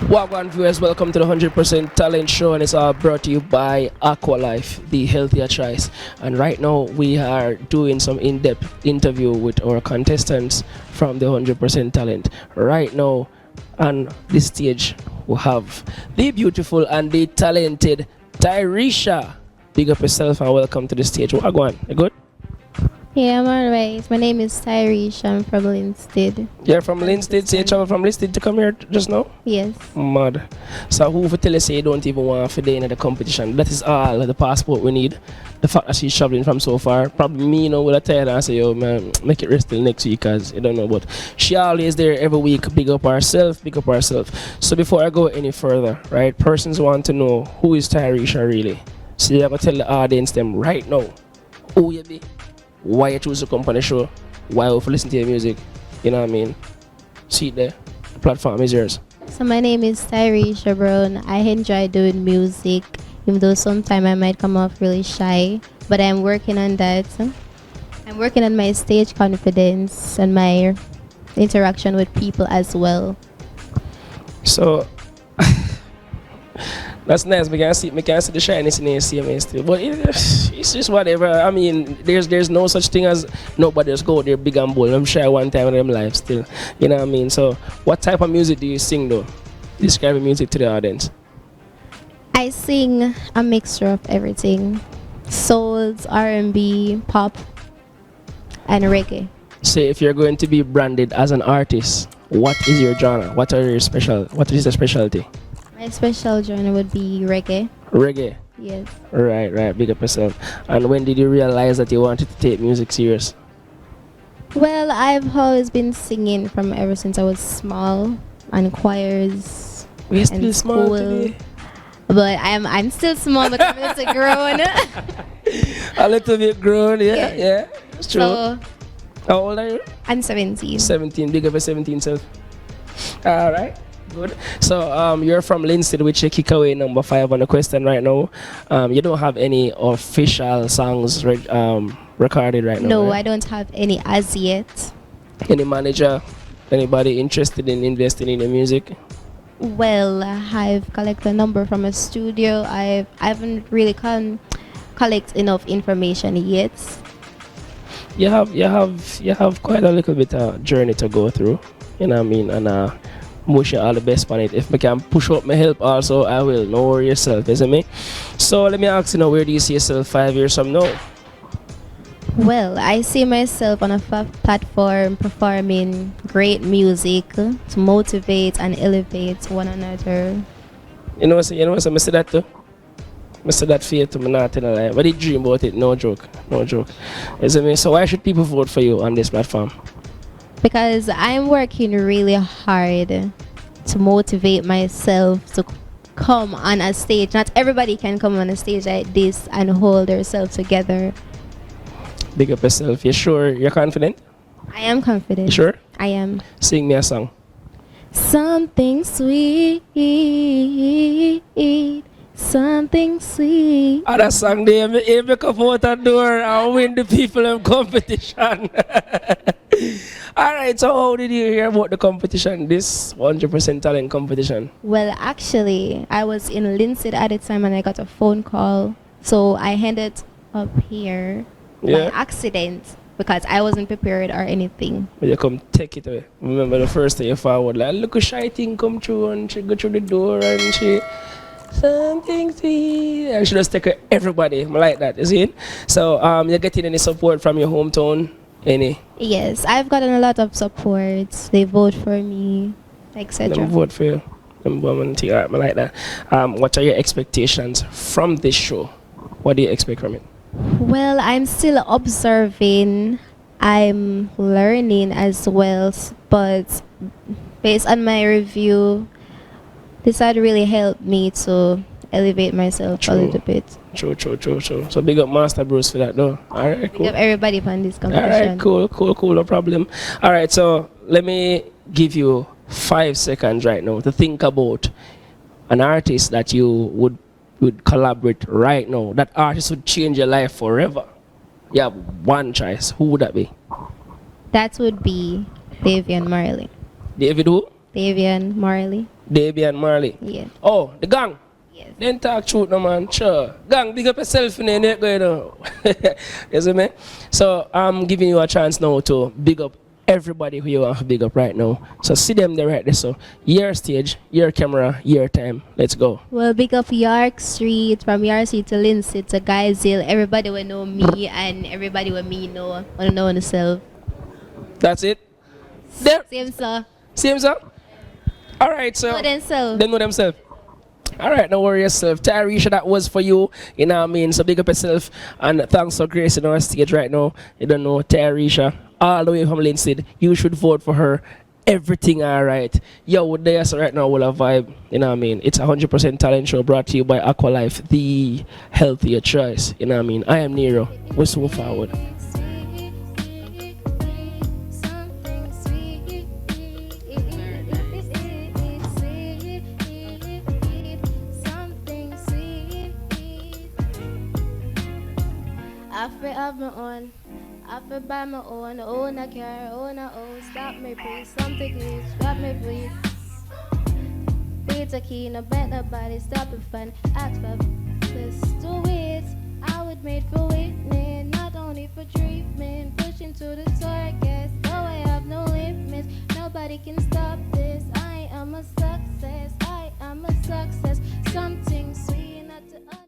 Wagwan viewers, welcome to the 100% Talent Show, and it's all brought to you by Aqualife, the healthier choice. And right now, we are doing some in-depth interview with our contestants from the 100% Talent. Right now, on this stage, we have the beautiful and the talented Tyresha. Big up yourself and welcome to the stage. Wagwan, you good? Yeah, I'm alright. My name is Tyresha. I'm from Linstead. You're from Linstead, so you travel from Linstead to come here just now? Yes. Mad. So who for tell us say you don't even want to in the competition? That is all the passport we need. The fact that she's traveling from so far. Probably me, with a tell her and say, yo man, make it rest till next week, cause you don't know, but she always there every week. Big up herself, big up herself. So before I go any further, right, persons want to know who is Tyresha really. So you have to tell the audience them right now who you be, why you choose to come on the show, why you listen to your music, you know what I mean? See it there, the platform is yours. So my name is Tyresha Brown. I enjoy doing music, even though sometimes I might come off really shy, but I'm working on that. I'm working on my stage confidence and my interaction with people as well. So that's nice. We can see the shyness in the CMA still, but it's just whatever. I mean, there's no such thing as nobody just go there big and bold. I'm sure one time in them life still, you know what I mean. So, what type of music do you sing though? Describe your music to the audience. I sing a mixture of everything: souls, R&B, pop, and reggae. So, if you're going to be branded as an artist, what is your genre? What is your specialty? My special genre would be reggae. Reggae. Yes. Right. Big up yourself. And when did you realize that you wanted to take music serious? Well, I've always been singing from ever since I was small, and choirs. We're still and small school. today. But I'm still small, but I'm a little grown. A little bit grown, yeah. It's true. So How old are you? I'm 17. 17. Big up your 17 self. All right. Good. So you're from Linstead, which you kick away number 5 on the question right now. You don't have any official songs recorded right now. No, right? I don't have any as yet. Any manager, anybody interested in investing in your music? Well, I've collected a number from a studio. I haven't really collect enough information yet. You have quite a little bit of journey to go through. You know what I mean? And wish you all the best on it. If I can push up my help also, I will. No worry yourself, isn't me? So let me ask you now, where do you see yourself 5 years from now? Well, I see myself on a platform performing great music to motivate and elevate one another. You know what I say that too? I say that for you to me not tell a lie. But I dream about it, no joke. Isn't me? So why should people vote for you on this platform? Because I'm working really hard to motivate myself to come on a stage. Not everybody can come on a stage like this and hold themselves together. Big up yourself. You sure? You're confident? I am confident. You sure? I am. Sing me a song. Something sweet, something sweet. Oh, that song there, me come out the door and win the people in competition. Alright, so how did you hear about the competition, this 100% talent competition? Well, actually, I was in Linstead at the time and I got a phone call. So I ended up here by accident because I wasn't prepared or anything. But you come take it away. Remember the first day you forward, like, look a shy thing come through and she go through the door and she something sweet. And she just take everybody. I like that, you see? So you're getting any support from your hometown? Any? Yes, I've gotten a lot of support. They vote for me, etc. Them vote for you. Them woman thing. Alright, I like that. What are your expectations from this show? What do you expect from it? Well, I'm still observing. I'm learning as well, but based on my review, this had really helped me to elevate myself a little bit. True. So big up Master Bruce for that though. Alright, cool. Big up everybody on this competition. Alright, cool, no problem. Alright, so let me give you 5 seconds right now to think about an artist that you would collaborate right now. That artist would change your life forever. You have one choice. Who would that be? That would be Davian Marley. David who? Davian Marley. Davey and Marley. Yeah. Oh, the gang. Yes. Then talk truth no man, sure. Gang, big up yourself in there, going on. You see me? So I'm giving you a chance now to big up everybody who you want to big up right now. So see them there right there. So your stage, your camera, your time. Let's go. Well, big up York Street, from York Street to Lindsay to Guysville. Everybody will know me and everybody will me know themselves. That's it. There. Same sir. Same sir. Alright, so Know themselves. they know themselves. Alright, don't worry yourself. Tyresha, that was for you. You know what I mean? So big up yourself and thanks for gracing our stage right now. You don't know Tyresha, all the way from Linstead. You should vote for her. Everything alright. Yo, there's right now will a vibe. You know what I mean? It's 100% talent show brought to you by Aqualife, the healthier choice. You know what I mean? I am Nero. We're so forward. I feel have my own. I feel buy my own a car, own a own. Stop me please, something please, stop me please. Peter key, no bet nobody, stop it fun. Ask for this, do it. I would made for waiting, not